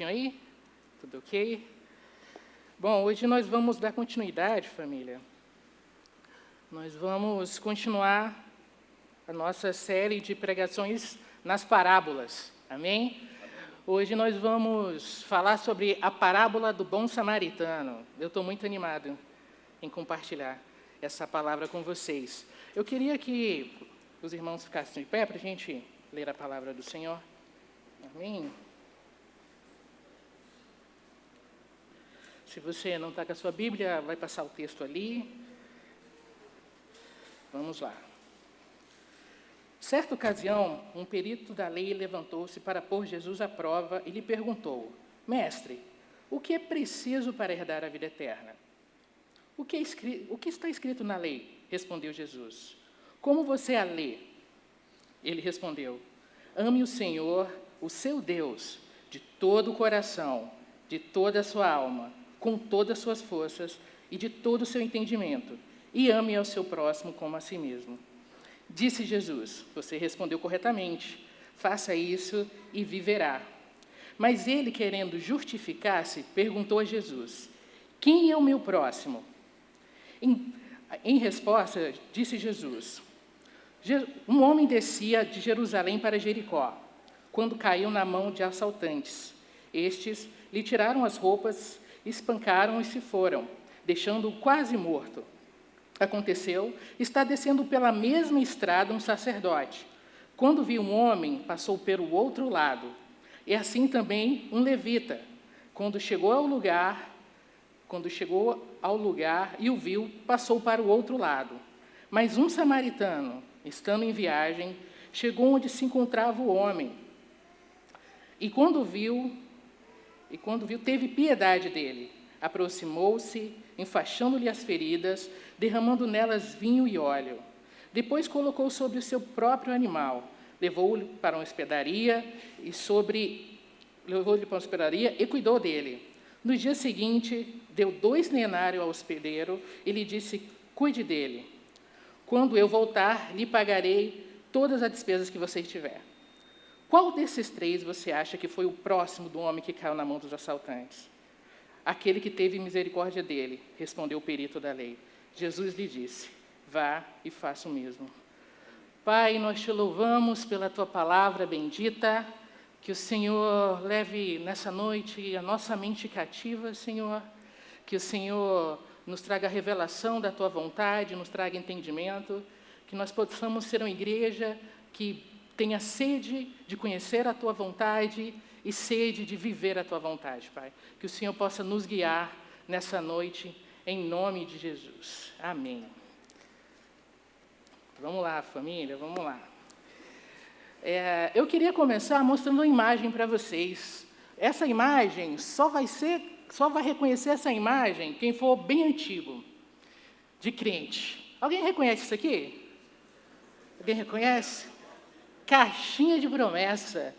Aí? Tudo ok? Bom, hoje nós vamos dar continuidade, família. Nós vamos continuar a nossa série de pregações nas parábolas. Amém? Hoje nós vamos falar sobre a parábola do bom samaritano. Eu estou muito animado em compartilhar essa palavra com vocês. Eu queria que os irmãos ficassem de pé para a gente ler a palavra do Senhor. Amém? Se você não está com a sua Bíblia, vai passar o texto ali. Vamos lá. Certa ocasião, um perito da lei levantou-se para pôr Jesus à prova e lhe perguntou: Mestre, o que é preciso para herdar a vida eterna? O que está escrito na lei? Respondeu Jesus. Como você a lê? Ele respondeu: Ame o Senhor, o seu Deus, de todo o coração, de toda a sua alma, com todas as suas forças e de todo o seu entendimento, e ame ao seu próximo como a si mesmo. Disse Jesus: Você respondeu corretamente, faça isso e viverá. Mas ele, querendo justificar-se, perguntou a Jesus: Quem é o meu próximo? Em resposta, disse Jesus: Um homem descia de Jerusalém para Jericó, quando caiu na mão de assaltantes. Estes lhe tiraram as roupas, espancaram e se foram, deixando-o quase morto. Aconteceu, está descendo pela mesma estrada um sacerdote. Quando viu um homem, passou pelo outro lado. E assim também um levita. Quando chegou ao lugar e o viu, passou para o outro lado. Mas um samaritano, estando em viagem, chegou onde se encontrava o homem. E quando viu, teve piedade dele. Aproximou-se, enfaixando-lhe as feridas, derramando nelas vinho e óleo. Depois colocou sobre o seu próprio animal, levou-o para uma hospedaria e cuidou dele. No dia seguinte, deu 2 denários ao hospedeiro e lhe disse: Cuide dele. Quando eu voltar, lhe pagarei todas as despesas que você tiver. Qual desses 3 você acha que foi o próximo do homem que caiu na mão dos assaltantes? Aquele que teve misericórdia dele, respondeu o perito da lei. Jesus lhe disse: Vá e faça o mesmo. Pai, nós te louvamos pela tua palavra bendita, que o Senhor leve nessa noite a nossa mente cativa, Senhor, que o Senhor nos traga a revelação da tua vontade, nos traga entendimento, que nós possamos ser uma igreja que tenha sede de conhecer a tua vontade e sede de viver a tua vontade, Pai. Que o Senhor possa nos guiar nessa noite, em nome de Jesus. Amém. Vamos lá, família, vamos lá. Eu queria começar mostrando uma imagem para vocês. Essa imagem, só vai reconhecer essa imagem quem for bem antigo, de crente. Alguém reconhece isso aqui? Alguém reconhece? Caixinha de promessa.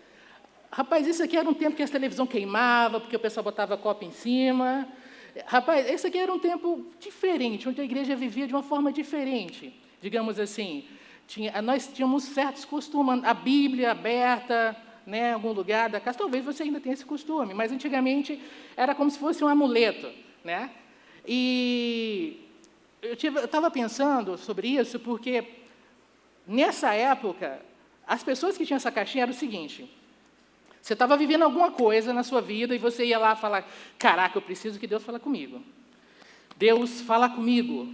Rapaz, isso aqui era um tempo que a televisão queimava, porque o pessoal botava copo em cima. Rapaz, esse aqui era um tempo diferente, onde a igreja vivia de uma forma diferente. Digamos assim, nós tínhamos certos costumes, a Bíblia aberta, né, em algum lugar da casa. Talvez você ainda tenha esse costume, mas antigamente era como se fosse um amuleto, né? E eu estava pensando sobre isso, porque nessa época, as pessoas que tinham essa caixinha era o seguinte: você estava vivendo alguma coisa na sua vida e você ia lá falar: caraca, eu preciso que Deus fale comigo. Deus, fala comigo,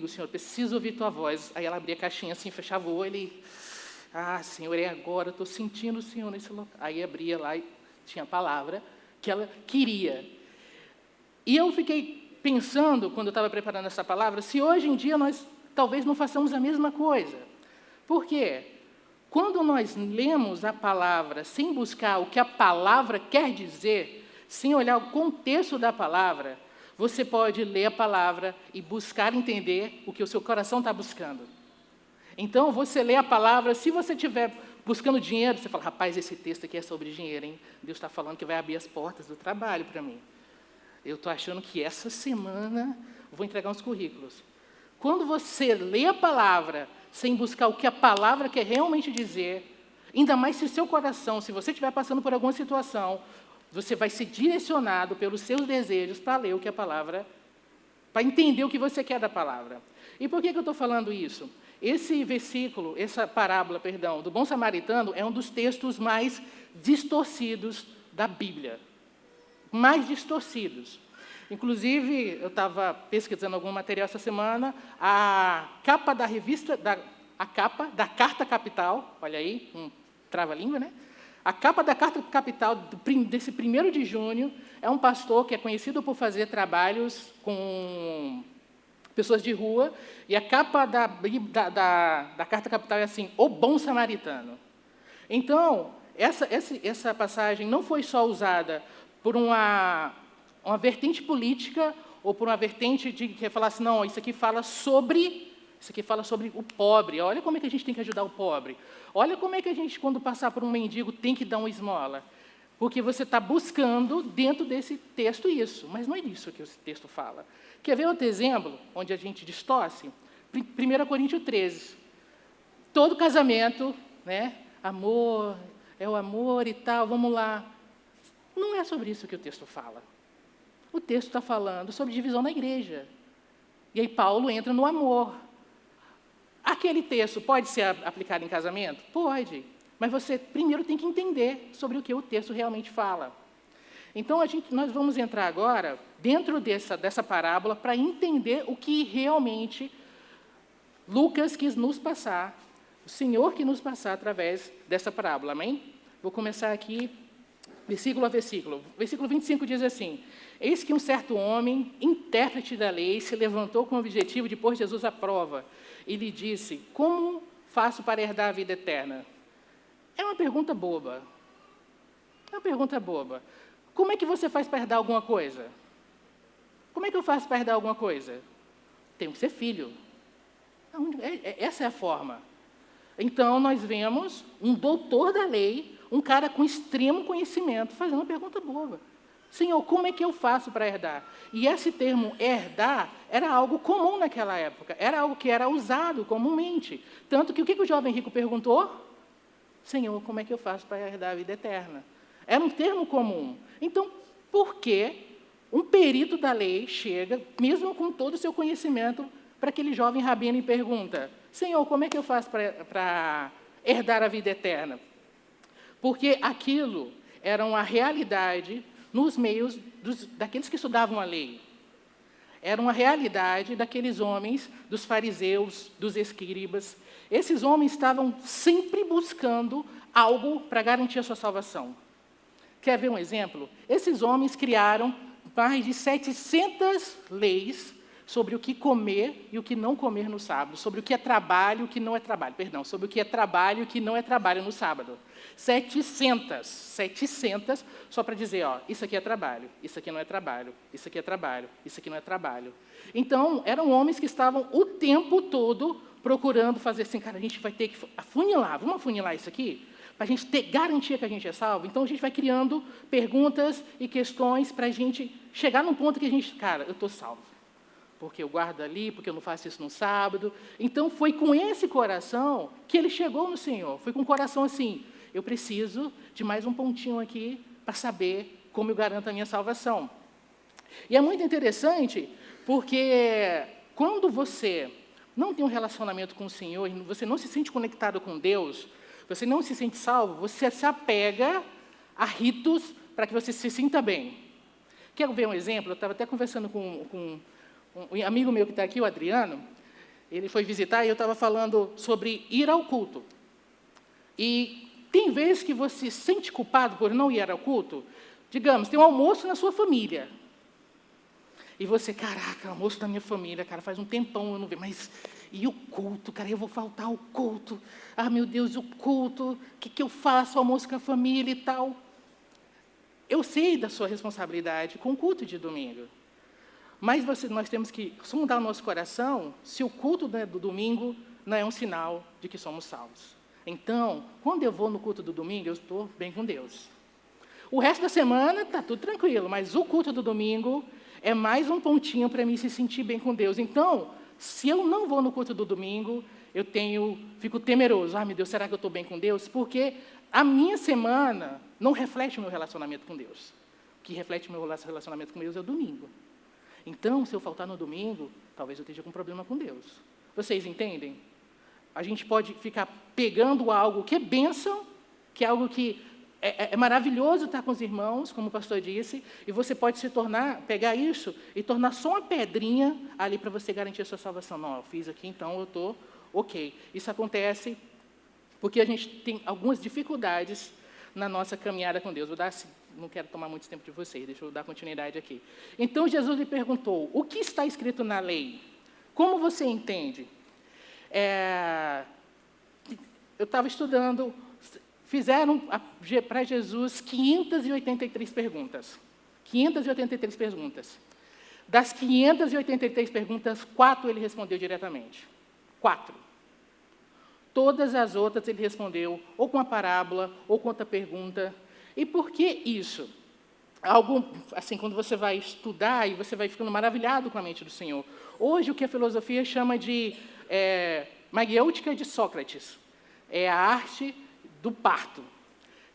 Senhor, preciso ouvir tua voz. Aí ela abria a caixinha assim, fechava o olho e: Senhor, é agora, estou sentindo o Senhor nesse local. Aí abria lá e tinha a palavra que ela queria. E eu fiquei pensando, quando eu estava preparando essa palavra, se hoje em dia nós talvez não façamos a mesma coisa. Por quê? Quando nós lemos a palavra sem buscar o que a palavra quer dizer, sem olhar o contexto da palavra, você pode ler a palavra e buscar entender o que o seu coração está buscando. Então, você lê a palavra, se você estiver buscando dinheiro, você fala: rapaz, esse texto aqui é sobre dinheiro, hein? Deus está falando que vai abrir as portas do trabalho para mim. Eu estou achando que essa semana eu vou entregar uns currículos. Quando você lê a palavra sem buscar o que a palavra quer realmente dizer, ainda mais se o seu coração, se você estiver passando por alguma situação, Você vai ser direcionado pelos seus desejos para ler o que a palavra, para entender o que você quer da palavra. E por que eu estou falando isso? Esse versículo, essa parábola, perdão, do bom samaritano é um dos textos mais distorcidos da Bíblia. Mais distorcidos. Inclusive, eu estava pesquisando algum material essa semana, a capa da revista, a capa da Carta Capital, olha aí, trava-língua, né? A capa da Carta Capital desse 1º de junho é um pastor que é conhecido por fazer trabalhos com pessoas de rua, e a capa da Carta Capital é assim, o bom samaritano. Então, essa passagem não foi só usada por uma vertente política ou por uma vertente de que falasse, não, isso aqui fala sobre o pobre. Olha como é que a gente tem que ajudar o pobre. Olha como é que a gente, quando passar por um mendigo, tem que dar uma esmola. Porque você está buscando dentro desse texto isso, mas não é isso que esse texto fala. Quer ver outro exemplo, onde a gente distorce? 1 Coríntios 13. Todo casamento, né? Amor, é o amor e tal, vamos lá. Não é sobre isso que o texto fala. O texto está falando sobre divisão na igreja. E aí Paulo entra no amor. Aquele texto pode ser aplicado em casamento? Pode. Mas você primeiro tem que entender sobre o que o texto realmente fala. Então, nós vamos entrar agora dentro dessa parábola para entender o que realmente Lucas quis nos passar, o Senhor quis nos passar através dessa parábola. Amém? Vou começar aqui, versículo a versículo. Versículo 25 diz assim: Eis que um certo homem, intérprete da lei, se levantou com o objetivo de pôr Jesus à prova. E lhe disse, como faço para herdar a vida eterna? É uma pergunta boba. É uma pergunta boba. Como é que você faz para herdar alguma coisa? Como é que eu faço para herdar alguma coisa? Tenho que ser filho. Essa é a forma. Então, nós vemos um doutor da lei, um cara com extremo conhecimento, fazendo uma pergunta boba. Senhor, como é que eu faço para herdar? E esse termo herdar era algo comum naquela época, era algo que era usado comumente. Tanto que o que o jovem rico perguntou? Senhor, como é que eu faço para herdar a vida eterna? Era um termo comum. Então, por que um perito da lei chega, mesmo com todo o seu conhecimento, para aquele jovem rabino e pergunta, Senhor, como é que eu faço para herdar a vida eterna? Porque aquilo era uma realidade nos meios daqueles que estudavam a lei. Era uma realidade daqueles homens, dos fariseus, dos escribas. Esses homens estavam sempre buscando algo para garantir a sua salvação. Quer ver um exemplo? Esses homens criaram mais de 700 leis sobre o que comer e o que não comer no sábado, sobre o que é trabalho e o que não é trabalho, sobre o que é trabalho e o que não é trabalho no sábado. 700, só para dizer, ó, isso aqui é trabalho, isso aqui não é trabalho, isso aqui é trabalho, isso aqui não é trabalho. Então, eram homens que estavam o tempo todo procurando fazer assim, cara, a gente vai ter que afunilar, vamos afunilar isso aqui? Para a gente garantir que a gente é salvo? Então, a gente vai criando perguntas e questões para a gente chegar num ponto que a gente, cara, eu estou salvo. Porque eu guardo ali, porque eu não faço isso no sábado. Então, foi com esse coração que ele chegou no Senhor. Foi com o coração assim, eu preciso de mais um pontinho aqui para saber como eu garanto a minha salvação. E é muito interessante, porque quando você não tem um relacionamento com o Senhor, você não se sente conectado com Deus, você não se sente salvo, você se apega a ritos para que você se sinta bem. Quer ver um exemplo? Eu estava até conversando com um amigo meu que está aqui, o Adriano, ele foi visitar e eu estava falando sobre ir ao culto. E tem vezes que você se sente culpado por não ir ao culto. Digamos, tem um almoço na sua família. E você, caraca, almoço da minha família, cara, faz um tempão eu não vejo, mas e o culto, cara, eu vou faltar ao culto. Ah, meu Deus, o culto, o que eu faço, almoço com a família e tal. Eu sei da sua responsabilidade com o culto de domingo. Mas nós temos que sondar o nosso coração se o culto do domingo não é um sinal de que somos salvos. Então, quando eu vou no culto do domingo, eu estou bem com Deus. O resto da semana está tudo tranquilo, mas o culto do domingo é mais um pontinho para mim se sentir bem com Deus. Então, se eu não vou no culto do domingo, fico temeroso. Ah, meu Deus, será que eu estou bem com Deus? Porque a minha semana não reflete o meu relacionamento com Deus. que reflete o meu relacionamento com Deus é o domingo. Então, se eu faltar no domingo, talvez eu esteja com problema com Deus. Vocês entendem? A gente pode ficar pegando algo que é bênção, que é algo que é maravilhoso estar com os irmãos, como o pastor disse, e você pode pegar isso e tornar só uma pedrinha ali para você garantir a sua salvação. Não, eu fiz aqui, então eu estou ok. Isso acontece porque a gente tem algumas dificuldades na nossa caminhada com Deus. Não quero tomar muito tempo de vocês, deixa eu dar continuidade aqui. Então, Jesus lhe perguntou, o que está escrito na lei? Como você entende? Eu estava estudando, fizeram para Jesus 583 perguntas. 583 perguntas. Das 583 perguntas, 4 ele respondeu diretamente. 4. Todas as outras ele respondeu ou com uma parábola, ou com outra pergunta. E por que isso? Assim, quando você vai estudar e você vai ficando maravilhado com a mente do Senhor. Hoje, o que a filosofia chama de maiêutica de Sócrates. É a arte do parto.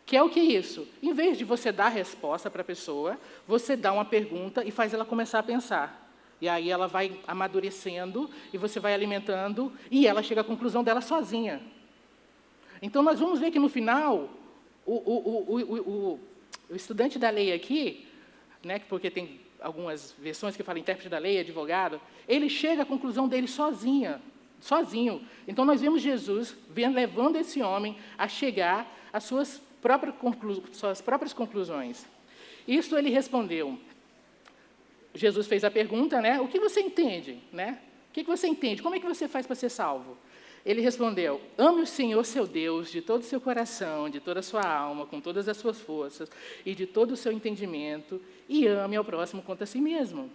Que é o que é isso? Em vez de você dar a resposta para a pessoa, você dá uma pergunta e faz ela começar a pensar. E aí ela vai amadurecendo, e você vai alimentando, e ela chega à conclusão dela sozinha. Então, nós vamos ver que, no final, o estudante da lei aqui, né, porque tem algumas versões que falam intérprete da lei, advogado, ele chega à conclusão dele sozinho. Então, nós vemos Jesus levando esse homem a chegar às suas próprias conclusões. Isso ele respondeu. Jesus fez a pergunta, né? O que você entende, né? O que você entende? Como é que você faz para ser salvo? Ele respondeu, ame o Senhor, seu Deus, de todo o seu coração, de toda a sua alma, com todas as suas forças e de todo o seu entendimento, e ame ao próximo quanto a si mesmo.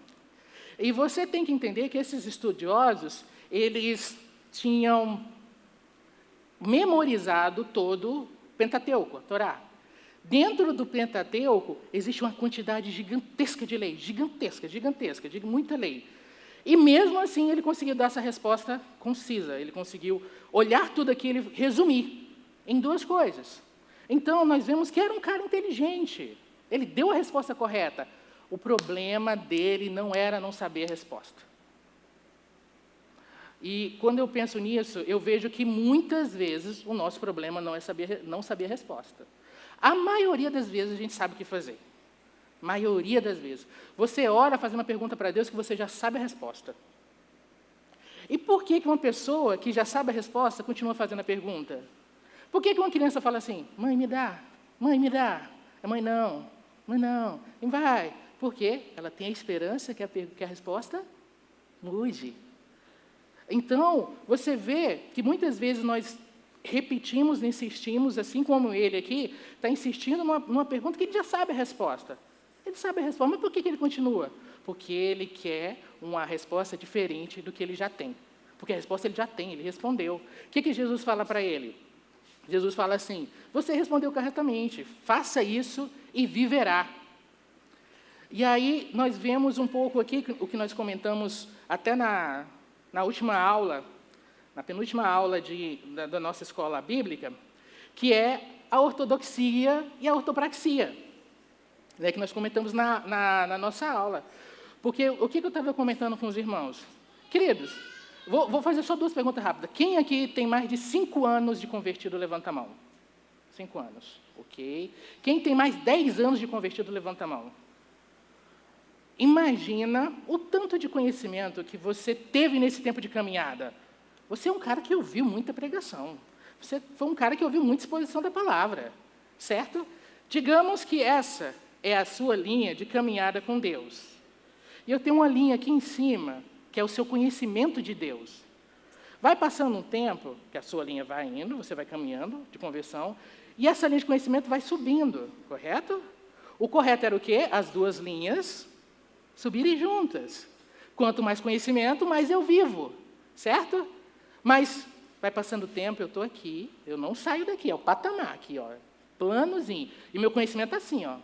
E você tem que entender que esses estudiosos, eles tinham memorizado todo o Pentateuco, a Torá. Dentro do Pentateuco, existe uma quantidade gigantesca de lei, gigantesca, de muita lei. E mesmo assim, ele conseguiu dar essa resposta concisa, ele conseguiu olhar tudo aquilo e resumir em 2 coisas. Então, nós vemos que era um cara inteligente, ele deu a resposta correta. O problema dele não era não saber a resposta. E quando eu penso nisso, eu vejo que muitas vezes o nosso problema não saber a resposta. A maioria das vezes a gente sabe o que fazer. Maioria das vezes. Você ora fazendo uma pergunta para Deus que você já sabe a resposta. E por que uma pessoa que já sabe a resposta continua fazendo a pergunta? Por que uma criança fala assim, mãe, me dá, mãe, me dá? A mãe, não, e vai. Porque ela tem a esperança que a resposta mude. Então, você vê que muitas vezes nós repetimos, insistimos, assim como ele aqui, está insistindo numa pergunta que ele já sabe a resposta. Ele sabe a resposta, mas por que ele continua? Porque ele quer uma resposta diferente do que ele já tem. Porque a resposta ele já tem, ele respondeu. O que Jesus fala para ele? Jesus fala assim, você respondeu corretamente, faça isso e viverá. E aí nós vemos um pouco aqui, o que nós comentamos até na última aula, na penúltima aula da nossa escola bíblica, que é a ortodoxia e a ortopraxia, né, que nós comentamos na nossa aula. Porque o que eu estava comentando com os irmãos? Queridos, vou fazer só 2 perguntas rápidas. Quem aqui tem mais de 5 anos de convertido, levanta a mão. 5 anos, ok. Quem tem mais 10 anos de convertido, levanta a mão. Imagina o tanto de conhecimento que você teve nesse tempo de caminhada. Você é um cara que ouviu muita pregação. Você foi um cara que ouviu muita exposição da palavra, certo? Digamos que essa é a sua linha de caminhada com Deus. E eu tenho uma linha aqui em cima, que é o seu conhecimento de Deus. Vai passando um tempo, que a sua linha vai indo, você vai caminhando de conversão, e essa linha de conhecimento vai subindo, correto? O correto era o quê? As 2 linhas subirem juntas. Quanto mais conhecimento, mais eu vivo, certo? Mas vai passando o tempo, eu estou aqui, eu não saio daqui, é o patamar aqui, ó, planozinho. E meu conhecimento é assim, ó.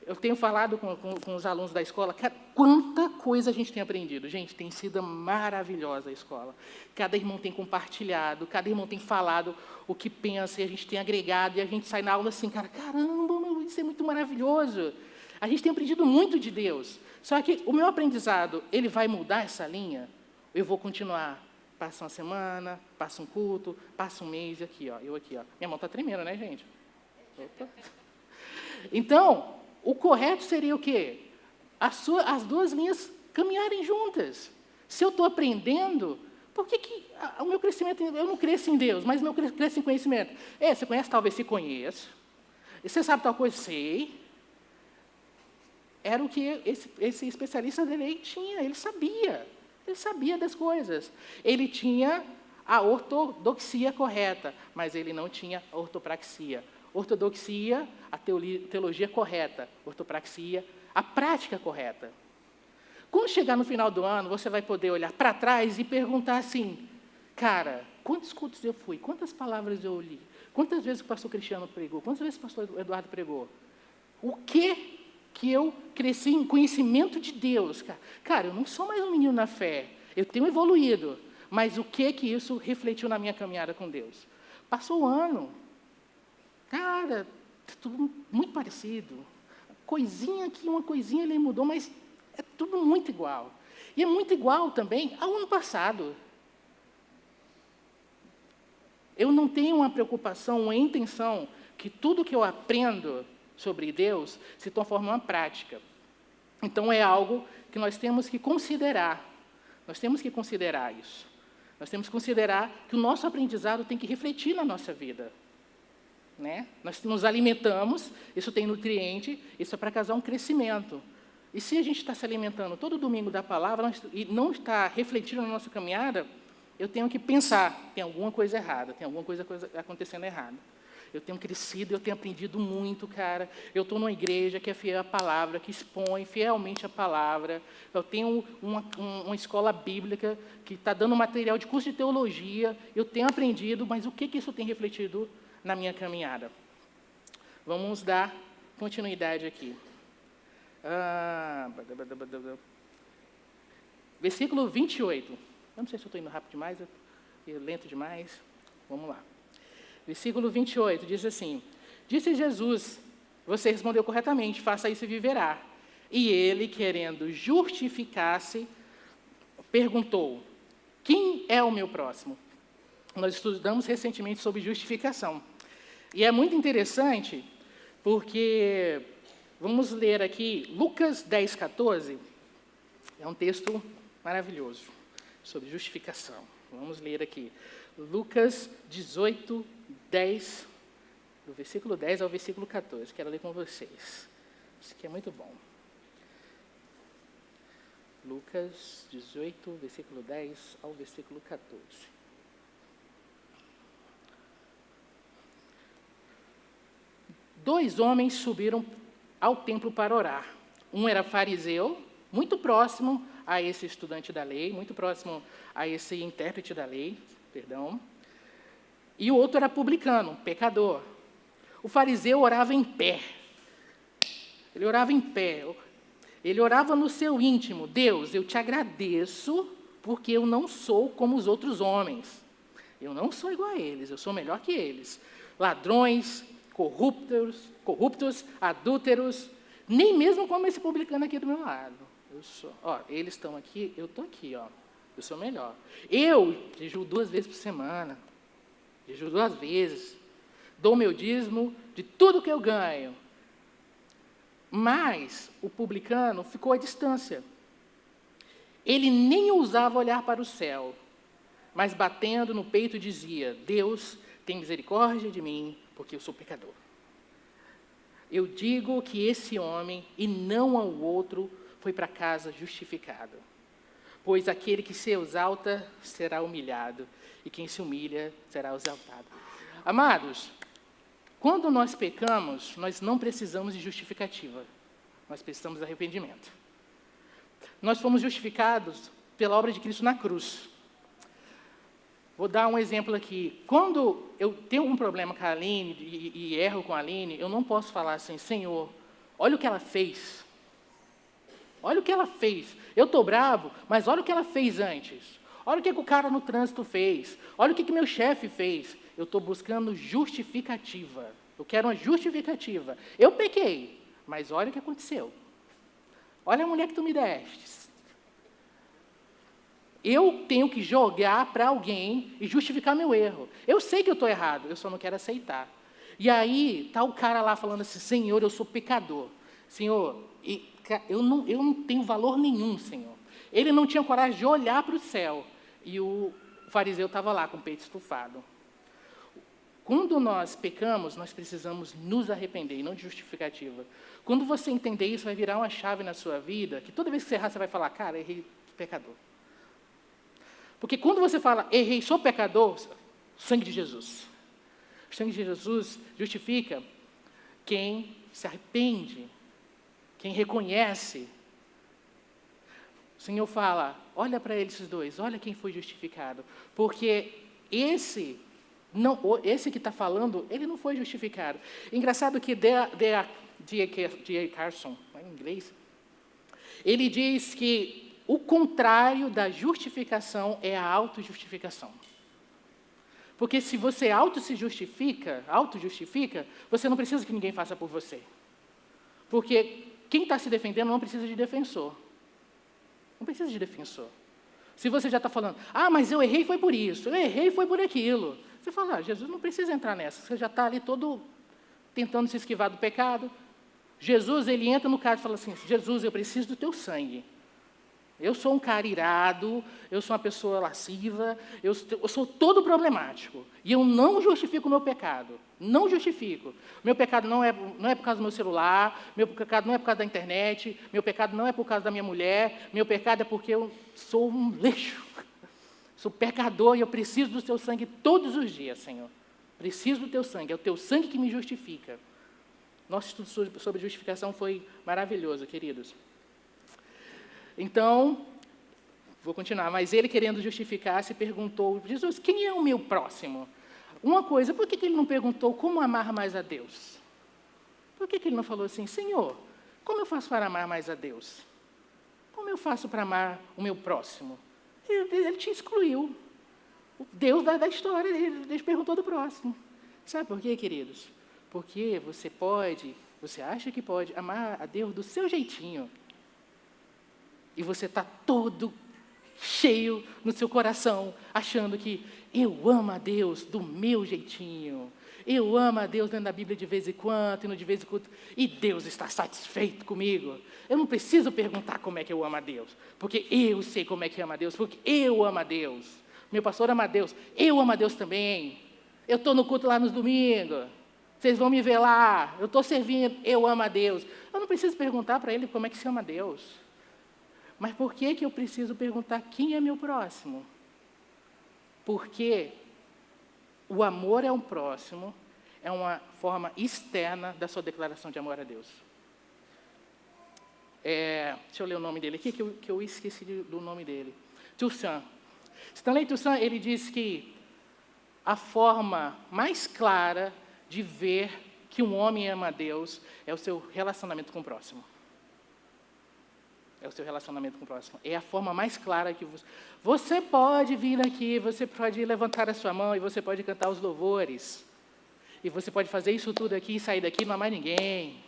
Eu tenho falado com os alunos da escola, cara, quanta coisa a gente tem aprendido. Gente, tem sido maravilhosa a escola. Cada irmão tem compartilhado, cada irmão tem falado o que pensa, e a gente tem agregado, e a gente sai na aula assim, cara, caramba, isso é muito maravilhoso. A gente tem aprendido muito de Deus. Só que o meu aprendizado, ele vai mudar essa linha? Eu vou continuar. Passa uma semana, passa um culto, passa um mês, e aqui, ó, eu aqui, ó. Minha mão está tremendo, né, gente? Opa. Então, o correto seria o quê? As duas linhas caminharem juntas. Se eu estou aprendendo, por que o meu crescimento, eu não cresço em Deus, mas o meu crescimento em conhecimento? Você conhece? Talvez se conheça. Você sabe tal coisa? Sei. Era o que esse especialista da lei tinha, ele sabia das coisas. Ele tinha a ortodoxia correta, mas ele não tinha a ortopraxia. Ortodoxia, a teologia correta. Ortopraxia, a prática correta. Quando chegar no final do ano, você vai poder olhar para trás e perguntar assim, cara, quantos cultos eu fui? Quantas palavras eu li? Quantas vezes o pastor Cristiano pregou? Quantas vezes o pastor Eduardo pregou? O que eu cresci em conhecimento de Deus? Cara, eu não sou mais um menino na fé. Eu tenho evoluído. Mas o que isso refletiu na minha caminhada com Deus? Passou o ano. Cara, tudo muito parecido. Coisinha aqui, uma coisinha ele mudou, mas é tudo muito igual. E é muito igual também ao ano passado. Eu não tenho uma preocupação, uma intenção que tudo que eu aprendo sobre Deus se transforme em uma prática. Então, é algo que nós temos que considerar. Nós temos que considerar isso. Nós temos que considerar que o nosso aprendizado tem que refletir na nossa vida. Né? Nós nos alimentamos, isso tem nutriente, isso é para causar um crescimento. E se a gente está se alimentando todo domingo da palavra e não está refletindo na nossa caminhada, eu tenho que pensar, tem alguma coisa errada, tem alguma coisa acontecendo errada. Eu tenho crescido, eu tenho aprendido muito, cara. Eu estou numa igreja que é fiel à palavra, que expõe fielmente a palavra. Eu tenho uma escola bíblica que está dando material de curso de teologia. Eu tenho aprendido, mas o que isso tem refletido na minha caminhada? Vamos dar continuidade aqui. Versículo 28. Eu não sei se eu estou indo rápido demais, lento demais. Vamos lá. Versículo 28 diz assim: disse Jesus, você respondeu corretamente, faça isso e viverá. E ele, querendo justificar-se, perguntou, quem é o meu próximo? Nós estudamos recentemente sobre justificação. E é muito interessante, porque vamos ler aqui Lucas 10, 14. É um texto maravilhoso sobre justificação. Vamos ler aqui. Lucas 18, 10, do versículo 10 ao versículo 14. Quero ler com vocês. Isso aqui é muito bom. Lucas 18, versículo 10 ao versículo 14. Dois homens subiram ao templo para orar. Um era fariseu, muito próximo a esse estudante da lei, muito próximo a esse intérprete da lei, e o outro era publicano, um pecador. O fariseu orava em pé. Ele orava em pé. Ele orava no seu íntimo. Deus, eu te agradeço porque eu não sou como os outros homens. Eu não sou igual a eles, eu sou melhor que eles. Ladrões, corruptos, adúlteros, nem mesmo como esse publicano aqui do meu lado. Eles estão aqui, eu estou aqui, eu sou melhor. Eu jejuo 2 vezes por semana, jejuo 2 vezes, dou meu dízimo de tudo que eu ganho. Mas o publicano ficou à distância. Ele nem ousava olhar para o céu, mas batendo no peito dizia, Deus, tem misericórdia de mim, porque eu sou pecador. Eu digo que esse homem, e não ao outro, foi para casa justificado. Pois aquele que se exalta será humilhado, e quem se humilha será exaltado. Amados, quando nós pecamos, nós não precisamos de justificativa. Nós precisamos de arrependimento. Nós fomos justificados pela obra de Cristo na cruz. Vou dar um exemplo aqui. Quando eu tenho algum problema com a Aline e erro com a Aline, eu não posso falar assim, Senhor, olha o que ela fez. Olha o que ela fez. Eu estou bravo, mas olha o que ela fez antes. Olha o que o cara no trânsito fez. Olha o que meu chefe fez. Eu estou buscando justificativa. Eu quero uma justificativa. Eu pequei, Mas olha o que aconteceu. Olha a mulher que tu me deste. Eu tenho que jogar para alguém e justificar meu erro. Eu sei que eu estou errado, eu só não quero aceitar. E aí, está o cara lá falando assim, Senhor, eu sou pecador. Senhor, eu não tenho valor nenhum, Senhor. Ele não tinha coragem de olhar para o céu. E o fariseu estava lá com o peito estufado. Quando nós pecamos, nós precisamos nos arrepender, e não de justificativa. Quando você entender isso, vai virar uma chave na sua vida, que toda vez que você errar, você vai falar, cara, errei, pecador. Porque quando você fala, errei, sou pecador, sangue de Jesus. O sangue de Jesus justifica quem se arrepende, quem reconhece. O Senhor fala, olha para esses dois, olha quem foi justificado. Porque esse que está falando, ele não foi justificado. Engraçado que D.A. Carson, em inglês, ele diz que o contrário da justificação é a autojustificação. Porque se você autojustifica, você não precisa que ninguém faça por você. Porque quem está se defendendo não precisa de defensor. Não precisa de defensor. Se você já está falando, mas eu errei foi por isso, eu errei foi por aquilo. Você fala, Jesus não precisa entrar nessa, você já está ali todo tentando se esquivar do pecado. Jesus, ele entra no caso e fala assim, Jesus, eu preciso do teu sangue. Eu sou um cara irado, eu sou uma pessoa lasciva, eu sou todo problemático. E eu não justifico o meu pecado. Não justifico. Meu pecado não é por causa do meu celular, meu pecado não é por causa da internet, meu pecado não é por causa da minha mulher, meu pecado é porque eu sou um lixo. Sou pecador e eu preciso do teu sangue todos os dias, Senhor. Preciso do teu sangue, é o teu sangue que me justifica. Nosso estudo sobre justificação foi maravilhoso, queridos. Então, vou continuar, mas ele querendo justificar, se perguntou, Jesus, quem é o meu próximo? Uma coisa, por que ele não perguntou como amar mais a Deus? Por que ele não falou assim, Senhor, como eu faço para amar mais a Deus? Como eu faço para amar o meu próximo? Ele te excluiu. O Deus da história, ele perguntou do próximo. Sabe por quê, queridos? Porque você acha que pode amar a Deus do seu jeitinho. E você está todo cheio no seu coração, achando que eu amo a Deus do meu jeitinho. Eu amo a Deus lendo a Bíblia de vez em quando, e de vez em quando, e Deus está satisfeito comigo. Eu não preciso perguntar como é que eu amo a Deus, porque eu sei como é que ama a Deus, porque eu amo a Deus. Meu pastor ama a Deus, eu amo a Deus também. Eu estou no culto lá nos domingos, vocês vão me ver lá, eu estou servindo, eu amo a Deus. Eu não preciso perguntar para ele como é que se ama a Deus. Mas por que eu preciso perguntar quem é meu próximo? Porque o amor ao próximo é uma forma externa da sua declaração de amor a Deus. Deixa eu ler o nome dele aqui, que eu esqueci do nome dele. Toussaint. Stanley Toussaint, ele diz que a forma mais clara de ver que um homem ama a Deus é o seu relacionamento com o próximo. É o seu relacionamento com o próximo. É a forma mais clara que você pode vir aqui, você pode levantar a sua mão e você pode cantar os louvores. E você pode fazer isso tudo aqui e sair daqui e não amar ninguém.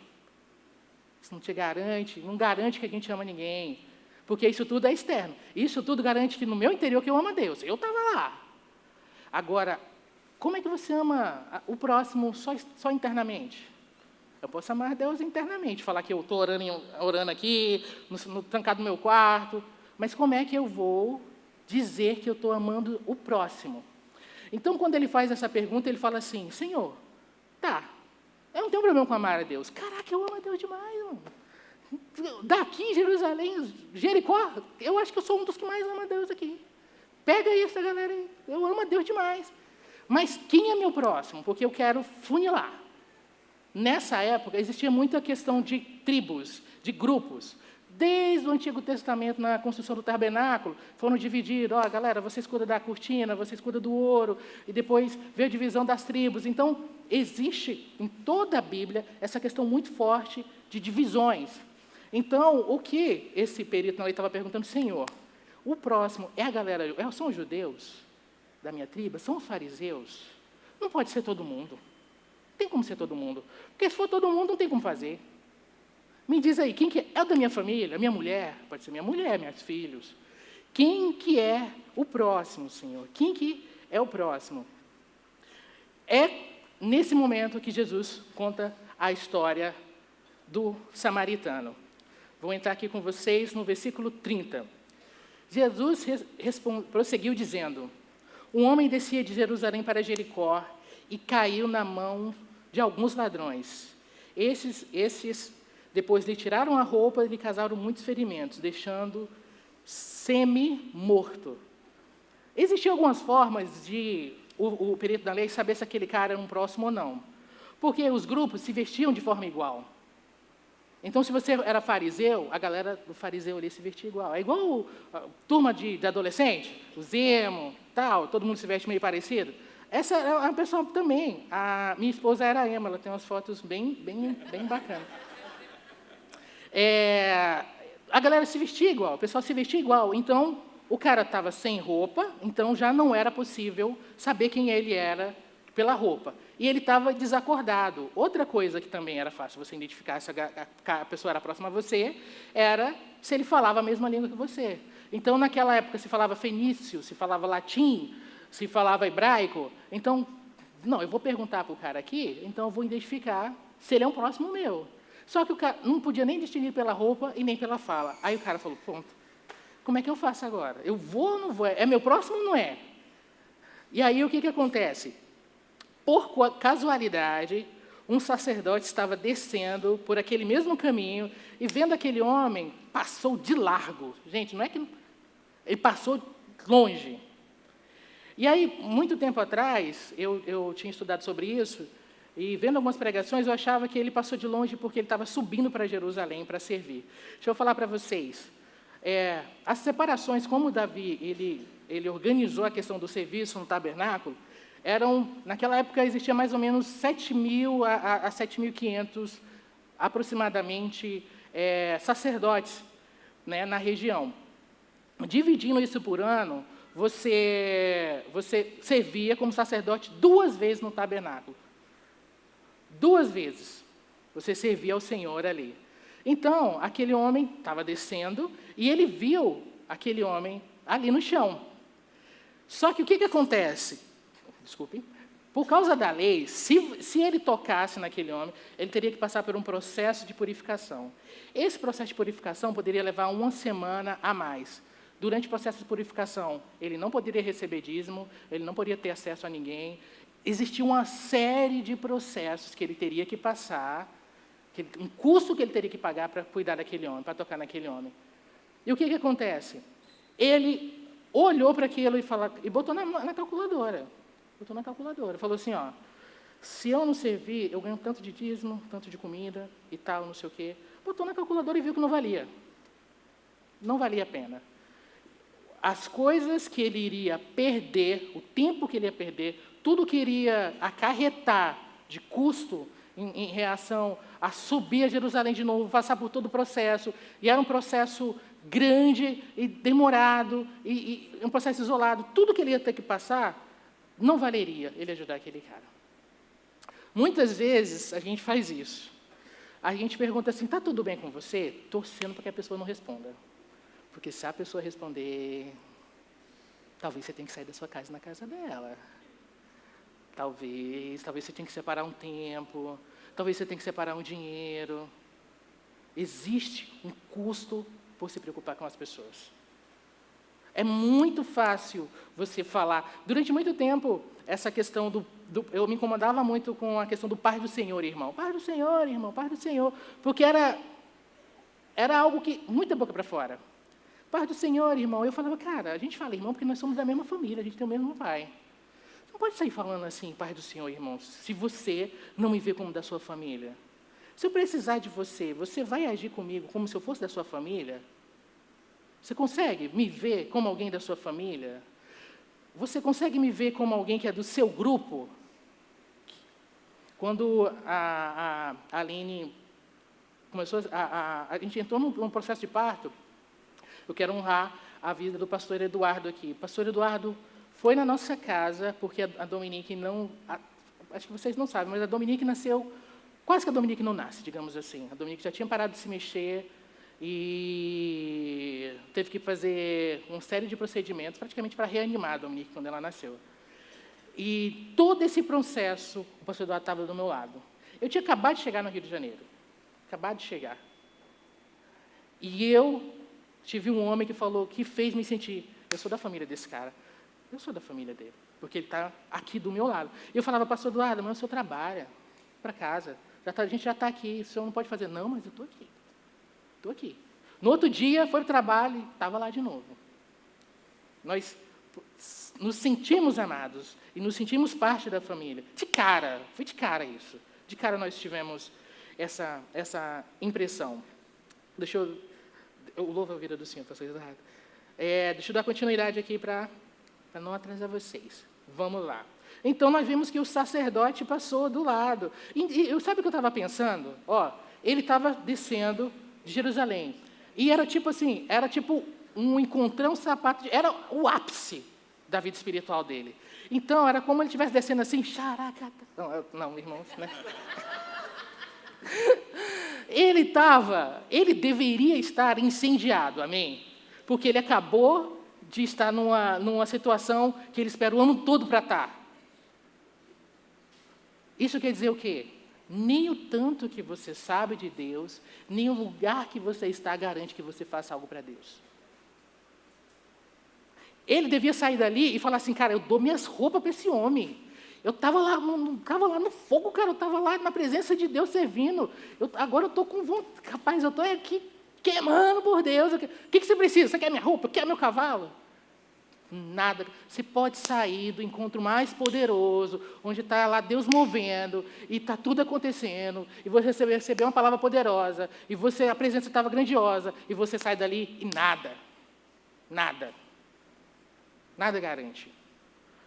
Isso não te garante, não garante que a gente ama ninguém. Porque isso tudo é externo. Isso tudo garante que no meu interior que eu amo a Deus. Eu estava lá. Agora, como é que você ama o próximo só internamente? Eu posso amar Deus internamente, falar que eu estou orando aqui, trancado no meu quarto, mas como é que eu vou dizer que eu estou amando o próximo? Então, quando ele faz essa pergunta, ele fala assim, Senhor, eu não tenho problema com amar a Deus. Caraca, eu amo a Deus demais, mano. Daqui, Jerusalém, Jericó, eu acho que eu sou um dos que mais ama a Deus aqui. Pega aí essa galera aí, eu amo a Deus demais. Mas quem é meu próximo? Porque eu quero funilar. Nessa época, existia muita questão de tribos, de grupos. Desde o Antigo Testamento, na construção do tabernáculo, foram divididos. Galera, vocês cuidam da cortina, vocês cuidam do ouro, e depois veio a divisão das tribos. Então, existe em toda a Bíblia essa questão muito forte de divisões. Então, o que esse perito na lei estava perguntando, Senhor, o próximo é a galera, são os judeus da minha tribo, são os fariseus? Não pode ser todo mundo. Não tem como ser todo mundo. Porque se for todo mundo, não tem como fazer. Me diz aí, quem que é da minha família? Minha mulher? Pode ser minha mulher, meus filhos. Quem que é o próximo, Senhor? Quem que é o próximo? É nesse momento que Jesus conta a história do samaritano. Vou entrar aqui com vocês no versículo 30. Jesus prosseguiu dizendo: um homem descia de Jerusalém para Jericó e caiu na mão de alguns ladrões. Esses depois lhe tiraram a roupa e lhe causaram muitos ferimentos, deixando semi-morto. Existiam algumas formas de o perito da lei saber se aquele cara era um próximo ou não. Porque os grupos se vestiam de forma igual. Então, se você era fariseu, a galera do fariseu ali se vestia igual. É igual a turma de adolescente, o emo, tal, todo mundo se veste meio parecido. Essa é uma pessoa também. A minha esposa era emo, ela tem umas fotos bem bacanas. A galera se vestia igual, o pessoal se vestia igual. Então, o cara estava sem roupa, então já não era possível saber quem ele era pela roupa. E ele estava desacordado. Outra coisa que também era fácil você identificar se a pessoa era próxima a você, era se ele falava a mesma língua que você. Então, naquela época, se falava fenício, se falava latim, se falava hebraico. Então, não, eu vou perguntar para o cara aqui, então eu vou identificar se ele é um próximo meu. Só que o cara não podia nem distinguir pela roupa e nem pela fala. Aí o cara falou, pronto, como é que eu faço agora? Eu vou ou não vou? É meu próximo ou não é? E aí o que acontece? Por casualidade, um sacerdote estava descendo por aquele mesmo caminho e, vendo aquele homem, passou de largo. Gente, não é que... Ele passou longe. E aí, muito tempo atrás, eu tinha estudado sobre isso, e vendo algumas pregações, eu achava que ele passou de longe porque ele estava subindo para Jerusalém para servir. Deixa eu falar para vocês. As separações, como Davi ele organizou a questão do serviço no tabernáculo, naquela época existia mais ou menos 7.000 a 7.500 aproximadamente sacerdotes, né, na região. Dividindo isso por ano, você servia como sacerdote 2 vezes no tabernáculo. 2 vezes você servia ao Senhor ali. Então, aquele homem estava descendo e ele viu aquele homem ali no chão. Só que o que acontece? Desculpe. Por causa da lei, se ele tocasse naquele homem, ele teria que passar por um processo de purificação. Esse processo de purificação poderia levar 1 semana a mais. Durante o processo de purificação, ele não poderia receber dízimo, ele não poderia ter acesso a ninguém. Existia uma série de processos que ele teria que passar, um custo que ele teria que pagar para cuidar daquele homem, para tocar naquele homem. E o que acontece? Ele olhou para aquilo e botou na calculadora. Botou na calculadora. Falou assim, se eu não servir, eu ganho tanto de dízimo, tanto de comida e tal, não sei o quê. Botou na calculadora e viu que não valia. Não valia a pena. As coisas que ele iria perder, o tempo que ele ia perder, tudo que iria acarretar de custo em reação a subir a Jerusalém de novo, passar por todo o processo, e era um processo grande e demorado, e um processo isolado, tudo que ele ia ter que passar, não valeria ele ajudar aquele cara. Muitas vezes a gente faz isso. A gente pergunta assim, está tudo bem com você? Torcendo para que a pessoa não responda. Porque se a pessoa responder, talvez você tenha que sair da sua casa na casa dela. Talvez você tenha que separar um tempo, talvez você tenha que separar um dinheiro. Existe um custo por se preocupar com as pessoas. É muito fácil você falar. Durante muito tempo, essa questão eu me incomodava muito com a questão do Pai do Senhor, irmão. Pai do Senhor, irmão, Pai do Senhor. Porque era algo que, muita boca para fora. Pai do Senhor, irmão. Eu falava, cara, a gente fala irmão porque nós somos da mesma família, a gente tem o mesmo pai. Você não pode sair falando assim, Pai do Senhor, irmão, se você não me vê como da sua família. Se eu precisar de você, você vai agir comigo como se eu fosse da sua família? Você consegue me ver como alguém da sua família? Você consegue me ver como alguém que é do seu grupo? Quando a Aline começou, a gente entrou num processo de parto, eu quero honrar a vida do pastor Eduardo aqui. O pastor Eduardo foi na nossa casa, porque a Dominique não... Acho que vocês não sabem, mas a Dominique nasceu Quase que a Dominique não nasce, digamos assim. A Dominique já tinha parado de se mexer e teve que fazer uma série de procedimentos, praticamente para reanimar a Dominique quando ela nasceu. E todo esse processo, o pastor Eduardo estava do meu lado. Eu tinha acabado de chegar no Rio de Janeiro. Acabado de chegar. E eu tive um homem que falou, que fez me sentir, eu sou da família desse cara. Eu sou da família dele, porque ele está aqui do meu lado. E eu falava, pastor Eduardo, mas o senhor trabalha, para casa. A gente já está aqui, o senhor não pode fazer. Não, mas eu estou aqui. Estou aqui. No outro dia, foi para o trabalho e estava lá de novo. Nós nos sentimos amados e nos sentimos parte da família. De cara, foi de cara isso. De cara nós tivemos essa impressão. Eu louvo a vida do Senhor, pastor Eduardo. Deixa eu dar continuidade aqui para não atrasar vocês. Vamos lá. Então, nós vimos que o sacerdote passou do lado. E sabe o que eu estava pensando? Ele estava descendo de Jerusalém. E era tipo assim, um encontrão sapato, era o ápice da vida espiritual dele. Então, era como ele estivesse descendo assim, xaracata. Não, irmãos, né? Ele deveria estar incendiado, amém? Porque ele acabou de estar numa situação que ele espera o ano todo para estar. Isso quer dizer o quê? Nem o tanto que você sabe de Deus, nem o lugar que você está garante que você faça algo para Deus. Ele devia sair dali e falar assim, cara, eu dou minhas roupas para esse homem. Eu estava lá no fogo, cara, eu estava lá na presença de Deus servindo. Agora eu estou com vontade, rapaz, eu estou aqui queimando por Deus. O que você precisa? Você quer minha roupa? Quer meu cavalo? Nada. Você pode sair do encontro mais poderoso, onde está lá Deus movendo, e está tudo acontecendo, e você recebeu uma palavra poderosa, e a presença estava grandiosa, e você sai dali e nada. Nada. Nada garante.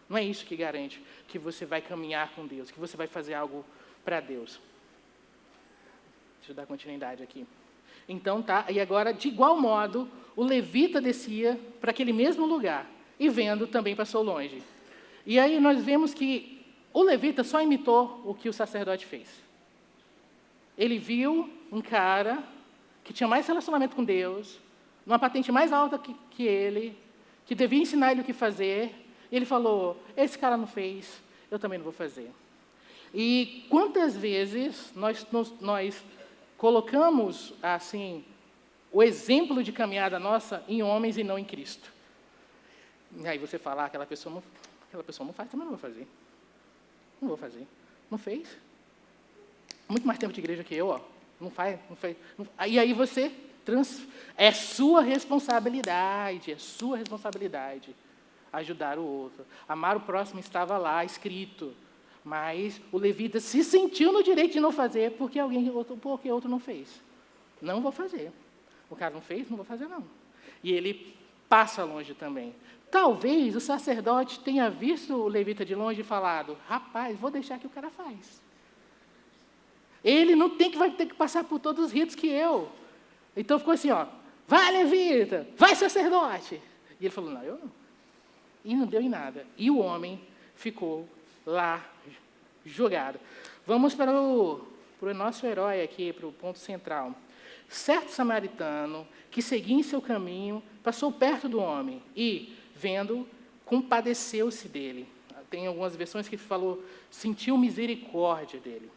Não é isso que garante que você vai caminhar com Deus, que você vai fazer algo para Deus. Deixa eu dar continuidade aqui. Então, e agora, de igual modo, o levita descia para aquele mesmo lugar, e vendo, também passou longe. E aí nós vemos que o levita só imitou o que o sacerdote fez. Ele viu um cara que tinha mais relacionamento com Deus, numa patente mais alta que ele, que devia ensinar ele o que fazer, e ele falou, esse cara não fez, eu também não vou fazer. E quantas vezes nós colocamos, assim, o exemplo de caminhada nossa em homens e não em Cristo. E aí você fala, aquela pessoa não faz, também não vou fazer. Não vou fazer. Não fez. Muito mais tempo de igreja que eu, Não faz. E aí você é sua responsabilidade ajudar o outro. Amar o próximo estava lá, escrito. Mas o levita se sentiu no direito de não fazer porque outro não fez. Não vou fazer. O cara não fez, não vou fazer não. E ele passa longe também. Talvez o sacerdote tenha visto o levita de longe e falado, rapaz, vou deixar que o cara faz. Ele não vai ter que passar por todos os ritos que eu. Então ficou assim, vai levita, vai sacerdote. E ele falou, não, eu não. E não deu em nada. E o homem ficou lá, jogado. Vamos para o nosso herói aqui, para o ponto central. Certo samaritano, que seguia em seu caminho, passou perto do homem e, vendo, compadeceu-se dele. Tem algumas versões que falou, sentiu misericórdia dele.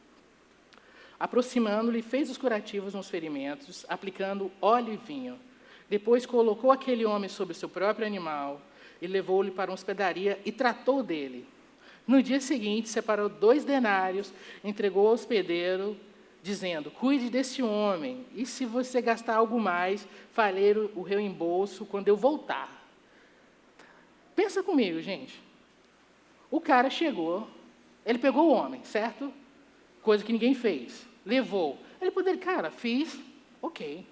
Aproximando-lhe, fez os curativos nos ferimentos, aplicando óleo e vinho. Depois colocou aquele homem sobre o seu próprio animal e levou-lhe para uma hospedaria e tratou dele. No dia seguinte, separou 2 denários, entregou ao hospedeiro, dizendo, cuide desse homem, e se você gastar algo mais, farei o reembolso quando eu voltar. Pensa comigo, gente. O cara chegou, ele pegou o homem, certo? Coisa que ninguém fez. Levou. Ele poderia, cara, fiz, ok.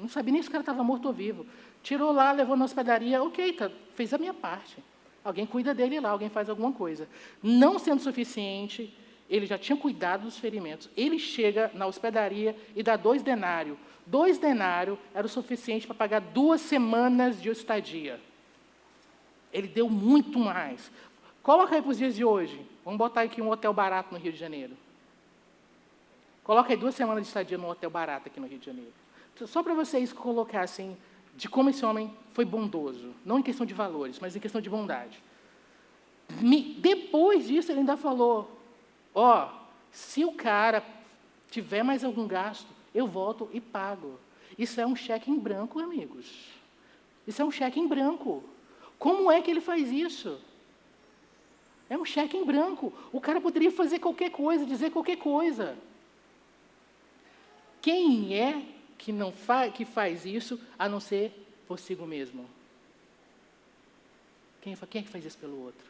Não sabia nem se o cara estava morto ou vivo. Tirou lá, levou na hospedaria, ok, fez a minha parte. Alguém cuida dele lá, alguém faz alguma coisa. Não sendo suficiente, ele já tinha cuidado dos ferimentos. Ele chega na hospedaria e dá 2 denários. 2 denários era o suficiente para pagar 2 semanas de estadia. Ele deu muito mais. Coloca aí para os dias de hoje. Vamos botar aqui um hotel barato no Rio de Janeiro. Coloca aí 2 semanas de estadia num hotel barato aqui no Rio de Janeiro. Só para vocês colocassem de como esse homem foi bondoso. Não em questão de valores, mas em questão de bondade. Depois disso, ele ainda falou, se o cara tiver mais algum gasto, eu volto e pago. Isso é um cheque em branco, amigos. Isso é um cheque em branco. Como é que ele faz isso? É um cheque em branco. O cara poderia fazer qualquer coisa, dizer qualquer coisa. Quem é que faz isso, a não ser por si mesmo? Quem é que faz isso pelo outro?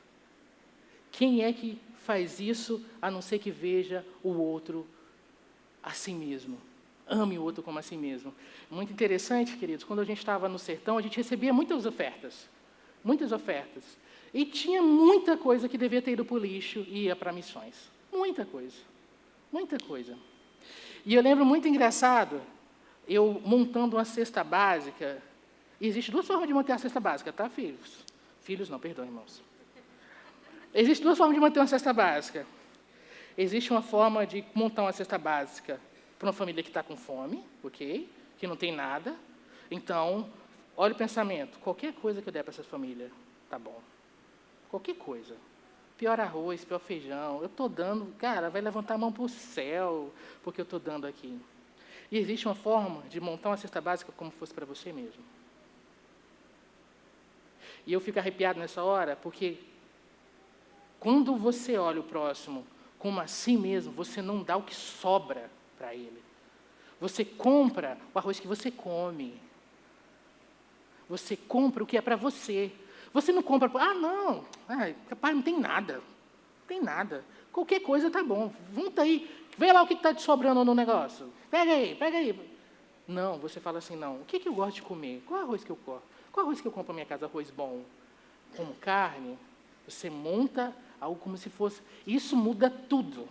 Quem é que faz isso, a não ser que veja o outro a si mesmo? Ame o outro como a si mesmo. Muito interessante, queridos, quando a gente estava no sertão, a gente recebia muitas ofertas. Muitas ofertas. E tinha muita coisa que devia ter ido para o lixo e ia para missões. Muita coisa. Muita coisa. E eu lembro muito engraçado, eu montando uma cesta básica. E existem 2 formas de manter a cesta básica, tá, filhos? Filhos não, perdão, irmãos. Existem 2 formas de manter uma cesta básica. Existe uma forma de montar uma cesta básica para uma família que está com fome, ok? Que não tem nada. Então, olha o pensamento. Qualquer coisa que eu der para essa família, tá bom. Qualquer coisa. Pior arroz, pior feijão. Eu estou dando, cara, vai levantar a mão para o céu, porque eu estou dando aqui. E existe uma forma de montar uma cesta básica como fosse para você mesmo. E eu fico arrepiado nessa hora, porque quando você olha o próximo como a si mesmo, você não dá o que sobra para ele. Você compra o arroz que você come. Você compra o que é para você. Você não compra, não, rapaz, não tem nada. Não tem nada. Qualquer coisa tá bom. Junta aí, vê lá o que está te sobrando no negócio. Pega aí. Não, você fala assim, não, o que eu gosto de comer? Qual arroz que eu gosto? Qual arroz que eu compro na minha casa? Arroz bom, com carne. Você monta algo como se fosse... Isso muda tudo.